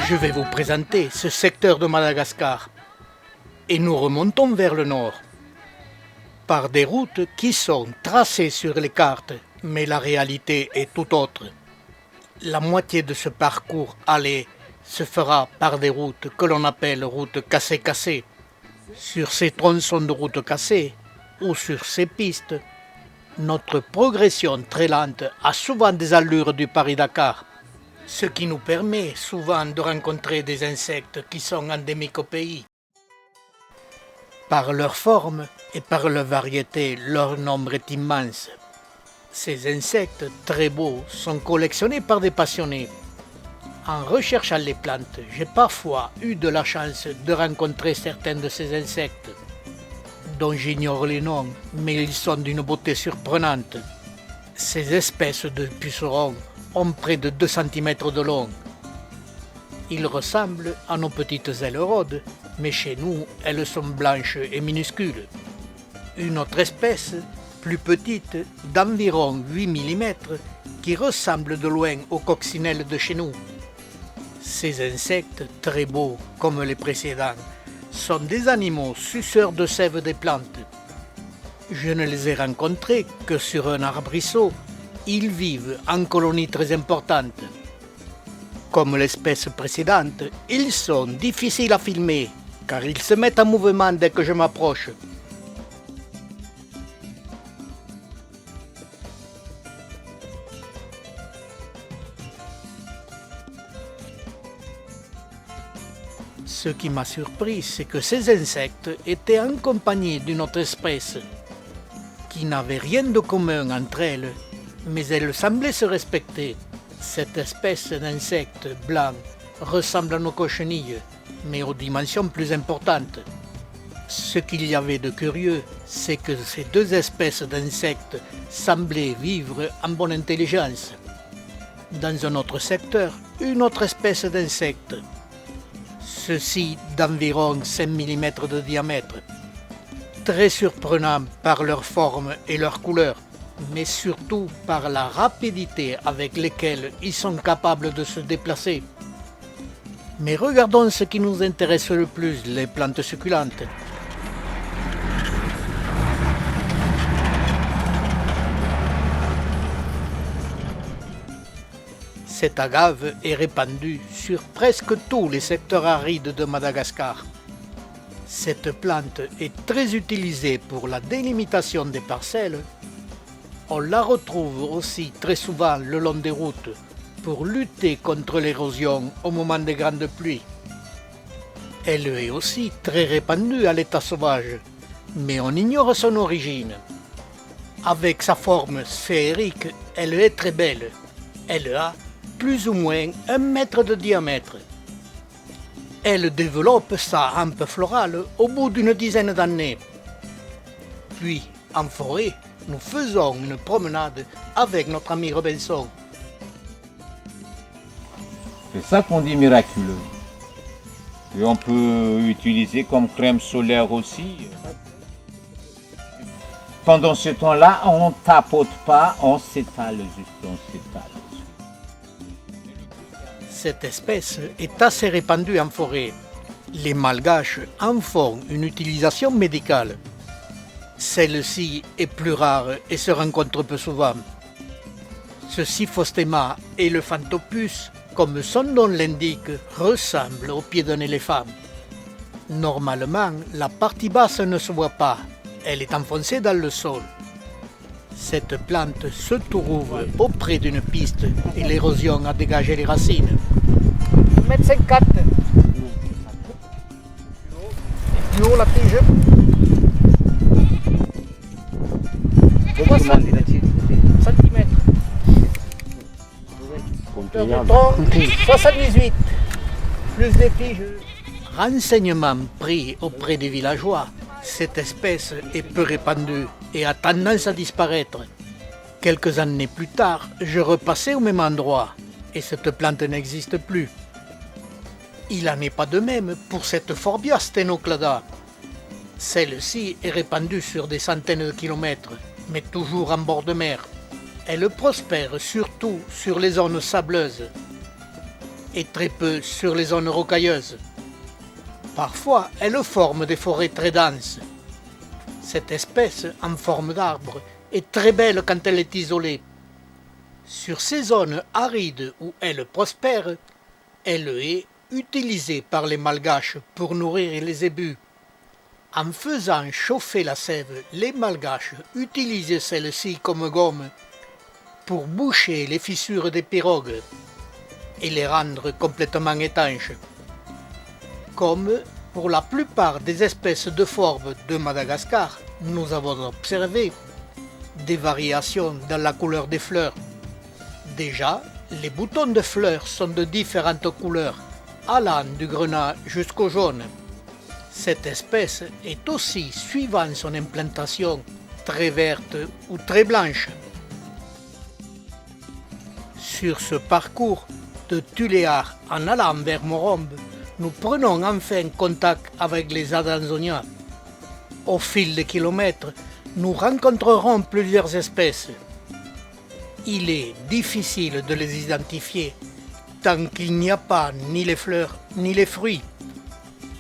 Je vais vous présenter ce secteur de Madagascar et nous remontons vers le nord par des routes qui sont tracées sur les cartes, mais la réalité est tout autre. La moitié de ce parcours aller se fera par des routes que l'on appelle routes cassées-cassées. Sur ces tronçons de routes cassées ou sur ces pistes, notre progression très lente a souvent des allures du Paris-Dakar, ce qui nous permet souvent de rencontrer des insectes qui sont endémiques au pays. Par leur forme et par leur variété, leur nombre est immense. Ces insectes très beaux sont collectionnés par des passionnés. En recherchant les plantes, j'ai parfois eu de la chance de rencontrer certains de ces insectes, dont j'ignore les noms, mais ils sont d'une beauté surprenante. Ces espèces de pucerons ont près de 2 cm de long. Ils ressemblent à nos petites émeraudes, mais chez nous, elles sont blanches et minuscules. Une autre espèce, plus petite, d'environ 8 mm, qui ressemble de loin aux coccinelles de chez nous. Ces insectes, très beaux comme les précédents, sont des animaux suceurs de sève des plantes. Je ne les ai rencontrés que sur un arbrisseau. Ils vivent en colonies très importantes. Comme l'espèce précédente, ils sont difficiles à filmer, car ils se mettent en mouvement dès que je m'approche. Ce qui m'a surpris, c'est que ces insectes étaient en compagnie d'une autre espèce, qui n'avait rien de commun entre elles, mais elles semblaient se respecter. Cette espèce d'insectes blancs ressemble à nos cochenilles, mais aux dimensions plus importantes. Ce qu'il y avait de curieux, c'est que ces deux espèces d'insectes semblaient vivre en bonne intelligence. Dans un autre secteur, une autre espèce d'insectes, ceux-ci d'environ 5 mm de diamètre, très surprenants par leur forme et leur couleur, mais surtout par la rapidité avec laquelle ils sont capables de se déplacer. Mais regardons ce qui nous intéresse le plus, les plantes succulentes. Cette agave est répandue sur presque tous les secteurs arides de Madagascar. Cette plante est très utilisée pour la délimitation des parcelles. On la retrouve aussi très souvent le long des routes pour lutter contre l'érosion au moment des grandes pluies. Elle est aussi très répandue à l'état sauvage, mais on ignore son origine. Avec sa forme sphérique, elle est très belle. Elle a plus ou moins 1 mètre de diamètre. Elle développe sa hampe florale au bout d'une dizaine d'années. Puis, en forêt, nous faisons une promenade avec notre ami Robinson. C'est ça qu'on dit miraculeux. Et on peut utiliser comme crème solaire aussi. Pendant ce temps-là, on ne tapote pas, on s'étale juste, on s'étale. Cette espèce est assez répandue en forêt. Les Malgaches en font une utilisation médicale. Celle-ci est plus rare et se rencontre peu souvent. Ce Cyphostema et le Phantopus, comme son nom l'indique, ressemble au pied d'un éléphant. Normalement, la partie basse ne se voit pas, elle est enfoncée dans le sol. Cette plante se trouve auprès d'une piste et l'érosion a dégagé les racines. 1,54 m. Plus haut la tige. 60 cm. Le tronc, 78. Plus des tiges. Renseignement pris auprès des villageois, cette espèce est peu répandue et a tendance à disparaître. Quelques années plus tard, je repassais au même endroit et cette plante n'existe plus. Il n'en est pas de même pour cette Forbia stenoclada. Celle-ci est répandue sur des centaines de kilomètres, mais toujours en bord de mer. Elle prospère surtout sur les zones sableuses et très peu sur les zones rocailleuses. Parfois, elle forme des forêts très denses. Cette espèce, en forme d'arbre, est très belle quand elle est isolée. Sur ces zones arides où elle prospère, elle est utilisée par les Malgaches pour nourrir les zébus. En faisant chauffer la sève, les Malgaches utilisent celle-ci comme gomme pour boucher les fissures des pirogues et les rendre complètement étanches. Comme pour la plupart des espèces de forbes de Madagascar, nous avons observé des variations dans la couleur des fleurs. Déjà, les boutons de fleurs sont de différentes couleurs, allant du grenat jusqu'au jaune. Cette espèce est aussi, suivant son implantation, très verte ou très blanche. Sur ce parcours de Tuléar en allant vers Morombe, nous prenons enfin contact avec les Adansonia. Au fil des kilomètres, nous rencontrerons plusieurs espèces. Il est difficile de les identifier tant qu'il n'y a pas ni les fleurs ni les fruits.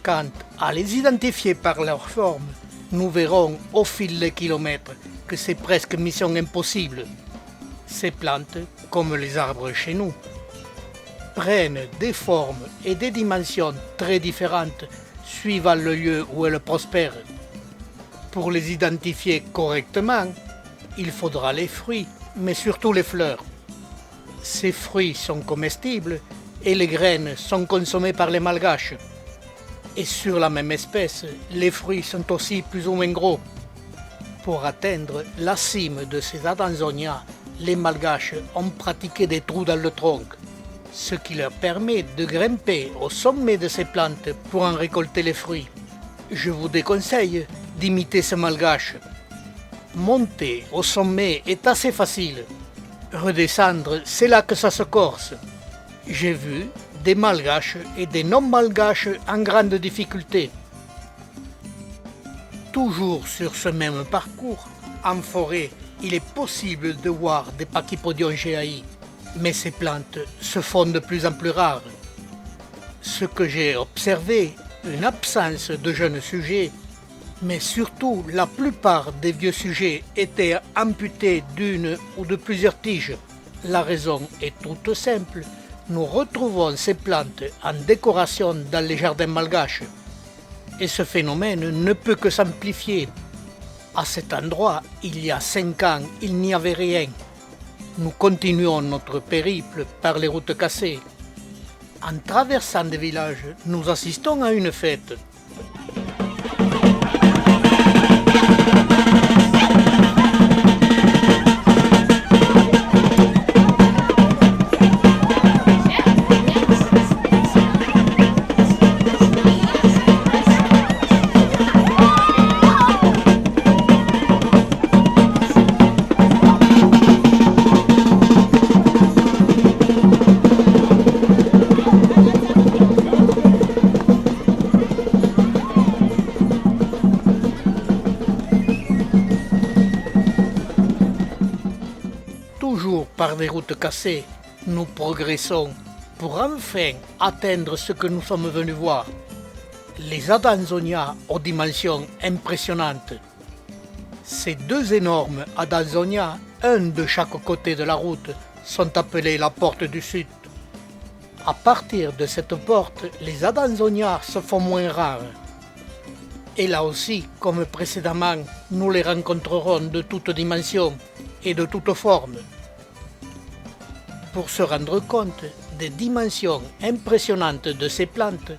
Quant à les identifier par leur forme, nous verrons au fil des kilomètres que c'est presque mission impossible. Ces plantes, comme les arbres chez nous, prennent des formes et des dimensions très différentes suivant le lieu où elles prospèrent. Pour les identifier correctement, il faudra les fruits, mais surtout les fleurs. Ces fruits sont comestibles et les graines sont consommées par les Malgaches. Et sur la même espèce, les fruits sont aussi plus ou moins gros. Pour atteindre la cime de ces Adansonia, les Malgaches ont pratiqué des trous dans le tronc, ce qui leur permet de grimper au sommet de ces plantes pour en récolter les fruits. Je vous déconseille d'imiter ces Malgaches. Monter au sommet est assez facile. Redescendre, c'est là que ça se corse. J'ai vu des Malgaches et des non-Malgaches en grande difficulté. Toujours sur ce même parcours, en forêt, il est possible de voir des Pachypodion geai, mais ces plantes se font de plus en plus rares. Ce que j'ai observé, une absence de jeunes sujets, mais surtout la plupart des vieux sujets étaient amputés d'une ou de plusieurs tiges. La raison est toute simple, nous retrouvons ces plantes en décoration dans les jardins malgaches. Et ce phénomène ne peut que s'amplifier. À cet endroit, il y a 5 ans, il n'y avait rien. Nous continuons notre périple par les routes cassées. En traversant des villages, nous assistons à une fête. Toujours par des routes cassées, nous progressons pour enfin atteindre ce que nous sommes venus voir. Les Adansonia aux dimensions impressionnantes. Ces 2 énormes Adansonia, un de chaque côté de la route, sont appelés la porte du Sud. À partir de cette porte, les Adansonia se font moins rares. Et là aussi, comme précédemment, nous les rencontrerons de toutes dimensions et de toutes formes. Pour se rendre compte des dimensions impressionnantes de ces plantes,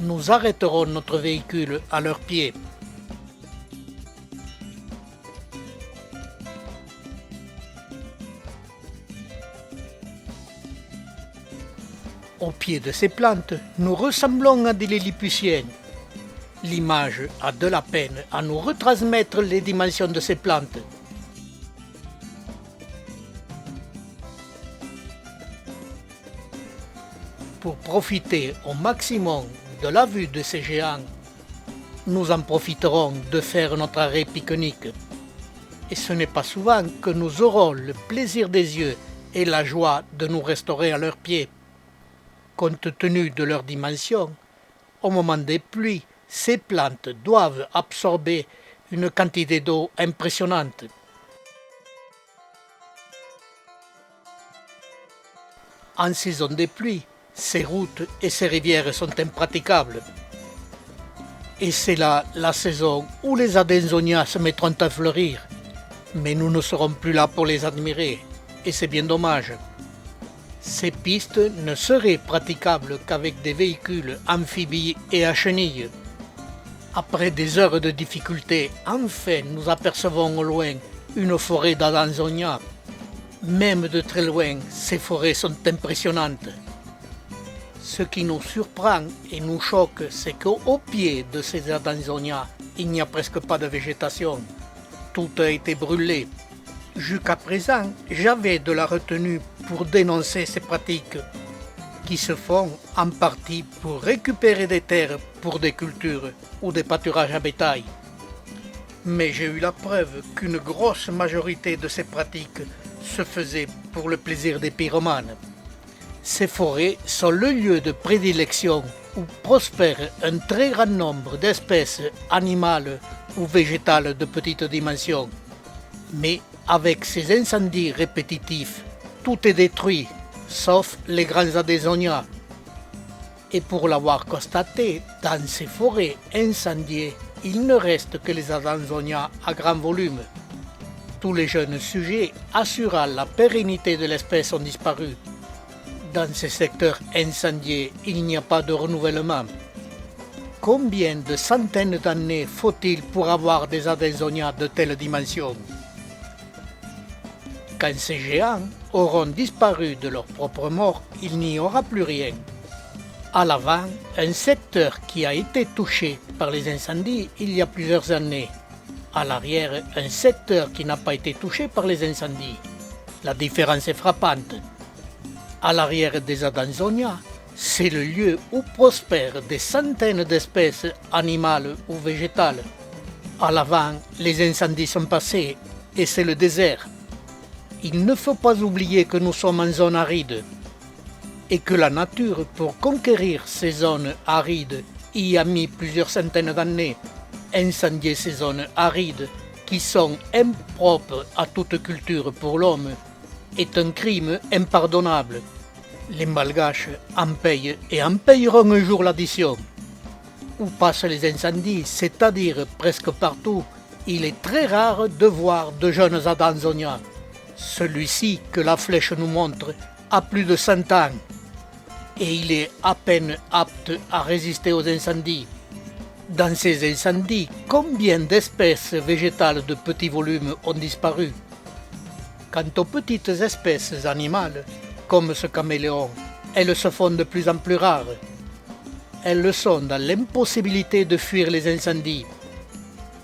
nous arrêterons notre véhicule à leurs pieds. Au pied de ces plantes, nous ressemblons à des lilliputiens. L'image a de la peine à nous retransmettre les dimensions de ces plantes. Pour profiter au maximum de la vue de ces géants, nous en profiterons de faire notre arrêt pique-nique. Et ce n'est pas souvent que nous aurons le plaisir des yeux et la joie de nous restaurer à leurs pieds. Compte tenu de leur dimension, au moment des pluies, ces plantes doivent absorber une quantité d'eau impressionnante. En saison de pluie, ces routes et ces rivières sont impraticables. Et c'est là la saison où les adenzonias se mettront à fleurir. Mais nous ne serons plus là pour les admirer, et c'est bien dommage. Ces pistes ne seraient praticables qu'avec des véhicules amphibies et à chenilles. Après des heures de difficulté, enfin nous apercevons au loin une forêt d'Adanzonia. Même de très loin, ces forêts sont impressionnantes. Ce qui nous surprend et nous choque, c'est qu'au pied de ces Adanzonia, il n'y a presque pas de végétation. Tout a été brûlé. Jusqu'à présent, j'avais de la retenue pour dénoncer ces pratiques qui se font en partie pour récupérer des terres pour des cultures ou des pâturages à bétail. Mais j'ai eu la preuve qu'une grosse majorité de ces pratiques se faisait pour le plaisir des pyromanes. Ces forêts sont le lieu de prédilection où prospère un très grand nombre d'espèces animales ou végétales de petite dimension. Mais avec ces incendies répétitifs, tout est détruit, sauf les grands adésonias. Et pour l'avoir constaté, dans ces forêts incendiées, il ne reste que les adenzonias à grand volume. Tous les jeunes sujets assurant la pérennité de l'espèce ont disparu. Dans ces secteurs incendiés, il n'y a pas de renouvellement. Combien de centaines d'années faut-il pour avoir des adenzonias de telle dimension? Quand ces géants auront disparu de leur propre mort, il n'y aura plus rien. À l'avant, un secteur qui a été touché par les incendies il y a plusieurs années. À l'arrière, un secteur qui n'a pas été touché par les incendies. La différence est frappante. À l'arrière des Adanzonia, c'est le lieu où prospèrent des centaines d'espèces animales ou végétales. À l'avant, les incendies sont passés et c'est le désert. Il ne faut pas oublier que nous sommes en zone aride et que la nature, pour conquérir ces zones arides, y a mis plusieurs centaines d'années. Incendier ces zones arides qui sont impropres à toute culture pour l'homme est un crime impardonnable. Les Malgaches en payent et en payeront un jour l'addition. Où passent les incendies, c'est-à-dire presque partout, il est très rare de voir de jeunes Adanzonias. Celui-ci que la flèche nous montre a plus de 100 ans et il est à peine apte à résister aux incendies. Dans ces incendies, combien d'espèces végétales de petit volume ont disparu? Quant aux petites espèces animales, comme ce caméléon, elles se font de plus en plus rares. Elles sont dans l'impossibilité de fuir les incendies.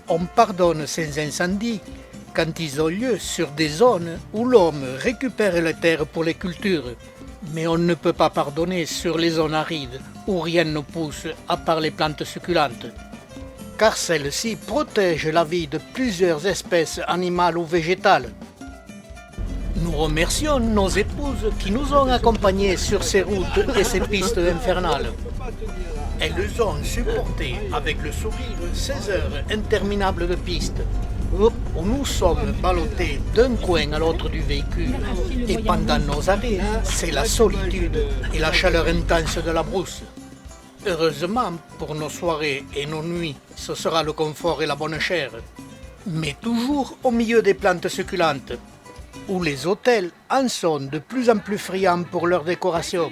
On pardonne ces incendies quand ils ont lieu sur des zones où l'homme récupère les terres pour les cultures. Mais on ne peut pas pardonner sur les zones arides où rien ne pousse à part les plantes succulentes. Car celles-ci protègent la vie de plusieurs espèces animales ou végétales. Nous remercions nos épouses qui nous ont accompagnés sur ces routes et ces pistes infernales. Elles ont supporté avec le sourire ces heures interminables de pistes, où nous sommes ballottés d'un coin à l'autre du véhicule. Et pendant nos arrêts, c'est la solitude et la chaleur intense de la brousse. Heureusement, pour nos soirées et nos nuits, ce sera le confort et la bonne chère. Mais toujours au milieu des plantes succulentes, où les hôtels en sont de plus en plus friands pour leur décoration.